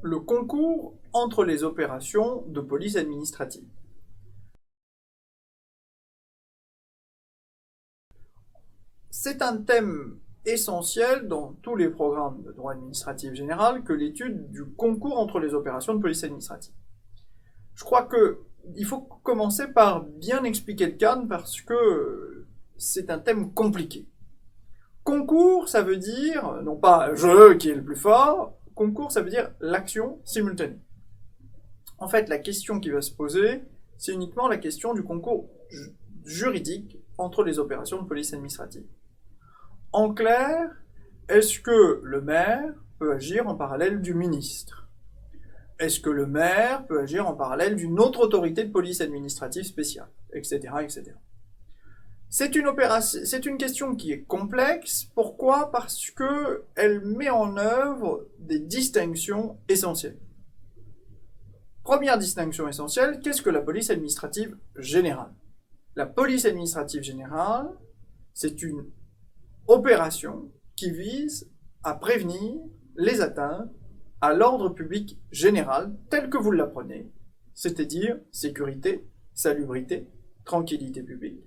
le concours entre les opérations de police administrative. C'est un thème essentiel dans tous les programmes de droit administratif général que l'étude du concours entre les opérations de police administrative. Je crois qu'il faut commencer par bien expliquer le cadre parce que c'est un thème compliqué. Concours, ça veut dire, non pas je qui est le plus fort, concours, ça veut dire l'action simultanée. En fait, la question qui va se poser, c'est uniquement la question du concours juridique entre les opérations de police administrative. En clair, est-ce que le maire peut agir en parallèle du ministre? Est-ce que le maire peut agir en parallèle d'une autre autorité de police administrative spéciale, etc., etc. C'est une question qui est complexe. Pourquoi? Parce qu'elle met en œuvre des distinctions essentielles. Première distinction essentielle, qu'est-ce que la police administrative générale? La police administrative générale, c'est une opération qui vise à prévenir les atteintes à l'ordre public général tel que vous l'apprenez, c'est-à-dire sécurité, salubrité, tranquillité publique,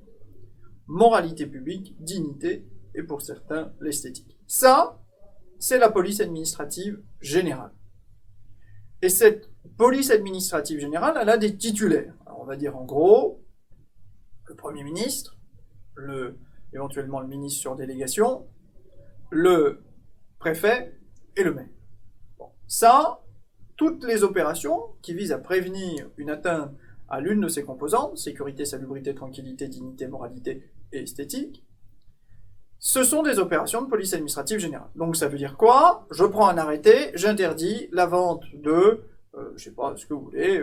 moralité publique, dignité et pour certains l'esthétique. Ça, c'est la police administrative générale. Et cette police administrative générale, elle a des titulaires. Alors on va dire en gros, le Premier ministre, éventuellement le ministre sur délégation, le préfet et le maire. Bon. Ça, toutes les opérations qui visent à prévenir une atteinte à l'une de ces composantes, sécurité, salubrité, tranquillité, dignité, moralité et esthétique, ce sont des opérations de police administrative générale. Donc ça veut dire quoi? Je prends un arrêté, j'interdis la vente de, je sais pas ce que vous voulez,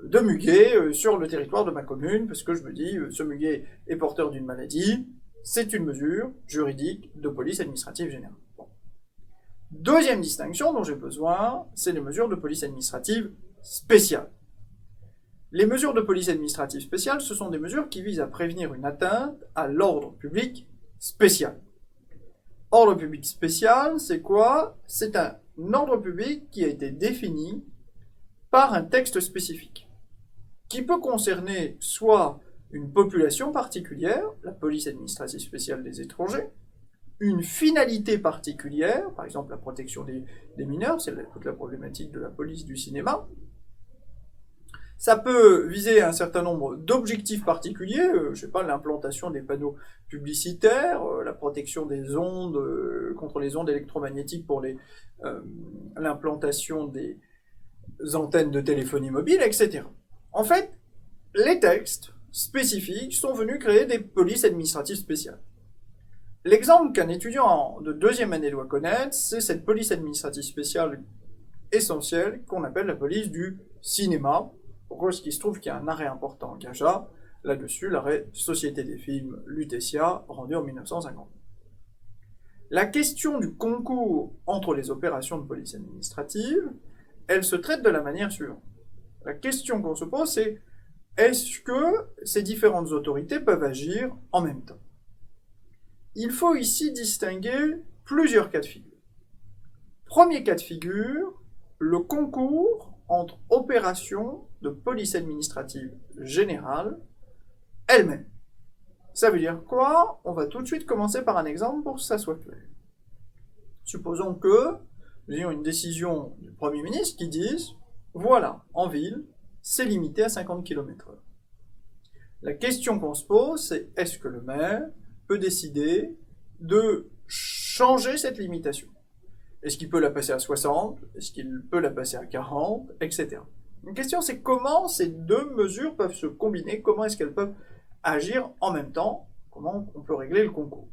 de muguet sur le territoire de ma commune, parce que je me dis, ce muguet est porteur d'une maladie, c'est une mesure juridique de police administrative générale. Bon. Deuxième distinction dont j'ai besoin, c'est les mesures de police administrative spéciale. Les mesures de police administrative spéciale, ce sont des mesures qui visent à prévenir une atteinte à l'ordre public spécial. Ordre public spécial, c'est quoi? C'est un ordre public qui a été défini par un texte spécifique, qui peut concerner soit une population particulière, la police administrative spéciale des étrangers, une finalité particulière, par exemple la protection des mineurs, c'est toute la problématique de la police du cinéma. Ça peut viser un certain nombre d'objectifs particuliers, je sais pas, l'implantation des panneaux publicitaires, la protection des ondes contre les ondes électromagnétiques pour l'implantation des antennes de téléphonie mobile, etc. En fait, les textes spécifiques sont venus créer des polices administratives spéciales. L'exemple qu'un étudiant de deuxième année doit connaître, c'est cette police administrative spéciale essentielle qu'on appelle la police du cinéma. Pourquoi? Parce qu'il se trouve qu'il y a un arrêt important en Gaja, là-dessus, l'arrêt Société des films Lutetia, rendu en 1950. La question du concours entre les opérations de police administrative, elle se traite de la manière suivante. La question qu'on se pose, c'est est-ce que ces différentes autorités peuvent agir en même temps? Il faut ici distinguer plusieurs cas de figure. Premier cas de figure, le concours entre opérations de police administrative générale elles-mêmes. Ça veut dire quoi? On va tout de suite commencer par un exemple pour que ça soit clair. Supposons que nous ayons une décision du Premier ministre qui dise voilà, en ville, c'est limité à 50 km/h. La question qu'on se pose, c'est est-ce que le maire peut décider de changer cette limitation? Est-ce qu'il peut la passer à 60? Est-ce qu'il peut la passer à 40? Etc. Une question, c'est comment ces deux mesures peuvent se combiner, comment est-ce qu'elles peuvent agir en même temps, comment on peut régler le concours.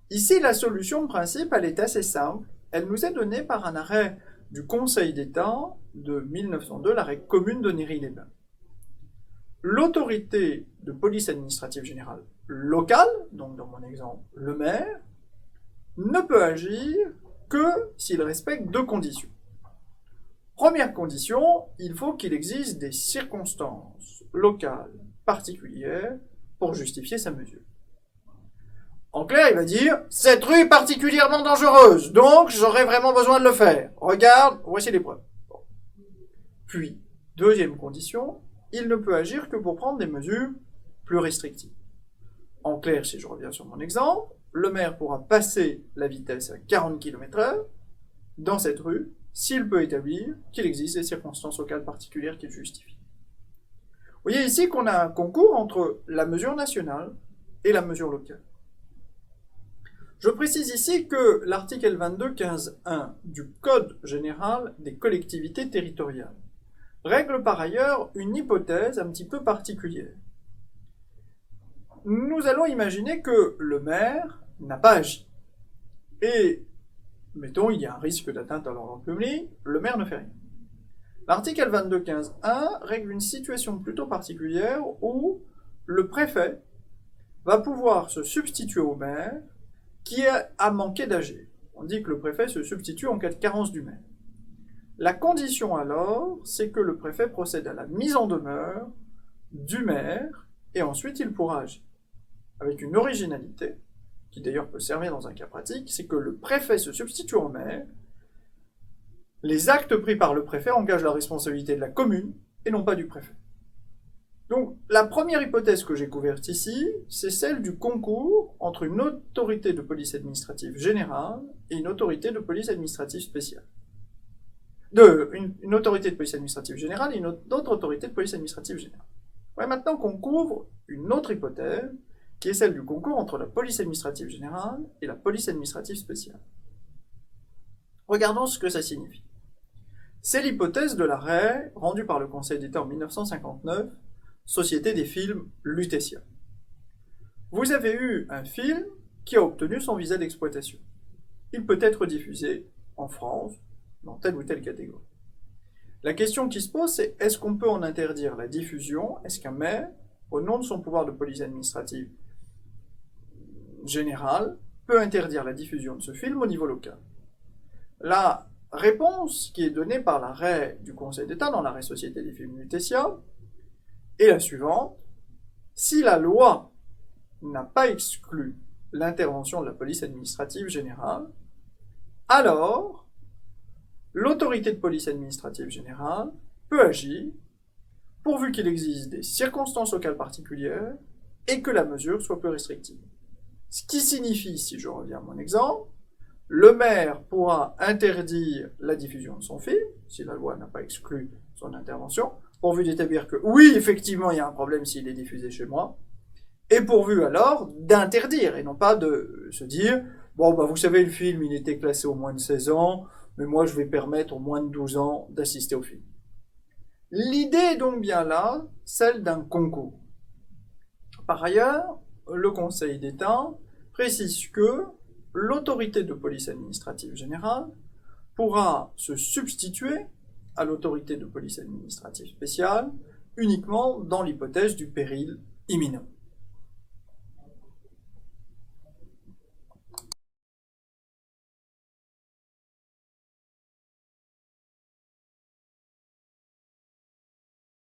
Ici, la solution de principe, elle est assez simple. Elle nous est donnée par un arrêt du Conseil d'État de 1902, l'arrêt commune de Néry-les-Bains. L'autorité de police administrative générale locale, donc dans mon exemple le maire, ne peut agir que s'il respecte deux conditions. Première condition, il faut qu'il existe des circonstances locales particulières pour justifier sa mesure. En clair, il va dire « Cette rue est particulièrement dangereuse, donc j'aurais vraiment besoin de le faire. Regarde, voici les preuves. » Puis, deuxième condition, il ne peut agir que pour prendre des mesures plus restrictives. En clair, si je reviens sur mon exemple, le maire pourra passer la vitesse à 40 km/h dans cette rue s'il peut établir qu'il existe des circonstances locales particulières qui le justifient. Vous voyez ici qu'on a un concours entre la mesure nationale et la mesure locale. Je précise ici que l'article L22-15-1 du Code général des collectivités territoriales règle par ailleurs une hypothèse un petit peu particulière. Nous allons imaginer que le maire n'a pas agi. Et, mettons, il y a un risque d'atteinte à l'ordre public, le maire ne fait rien. L'article L22-15-1 règle une situation plutôt particulière où le préfet va pouvoir se substituer au maire qui a manqué d'agir. On dit que le préfet se substitue en cas de carence du maire. La condition alors, c'est que le préfet procède à la mise en demeure du maire et ensuite il pourra agir. Avec une originalité, qui d'ailleurs peut servir dans un cas pratique, c'est que le préfet se substitue au maire, les actes pris par le préfet engagent la responsabilité de la commune et non pas du préfet. Donc, la première hypothèse que j'ai couverte ici, c'est celle du concours entre une autorité de police administrative générale et une autorité de police administrative spéciale. Une autorité de police administrative générale et une autre autorité de police administrative générale. Ouais, maintenant qu'on couvre une autre hypothèse, qui est celle du concours entre la police administrative générale et la police administrative spéciale. Regardons ce que ça signifie. C'est l'hypothèse de l'arrêt rendu par le Conseil d'État en 1959, Société des films Lutetia. Vous avez eu un film qui a obtenu son visa d'exploitation. Il peut être diffusé en France, dans telle ou telle catégorie. La question qui se pose, c'est est-ce qu'on peut en interdire la diffusion? Est-ce qu'un maire, au nom de son pouvoir de police administrative générale, peut interdire la diffusion de ce film au niveau local? La réponse qui est donnée par l'arrêt du Conseil d'État dans l'arrêt Société des films Lutetia est la suivante. Si la loi n'a pas exclu l'intervention de la police administrative générale, alors l'autorité de police administrative générale peut agir pourvu qu'il existe des circonstances locales particulières et que la mesure soit peu restrictive. Ce qui signifie, si je reviens à mon exemple, le maire pourra interdire la diffusion de son film, si la loi n'a pas exclu son intervention, pourvu d'établir que oui, effectivement, il y a un problème s'il est diffusé chez moi, et pourvu alors d'interdire, et non pas de se dire, bon, bah, vous savez, le film, il était classé au moins de 16 ans, mais moi, je vais permettre aux moins de 12 ans d'assister au film. L'idée est donc bien là, celle d'un concours. Par ailleurs, le Conseil d'État précise que l'autorité de police administrative générale pourra se substituer à l'autorité de police administrative spéciale uniquement dans l'hypothèse du péril imminent.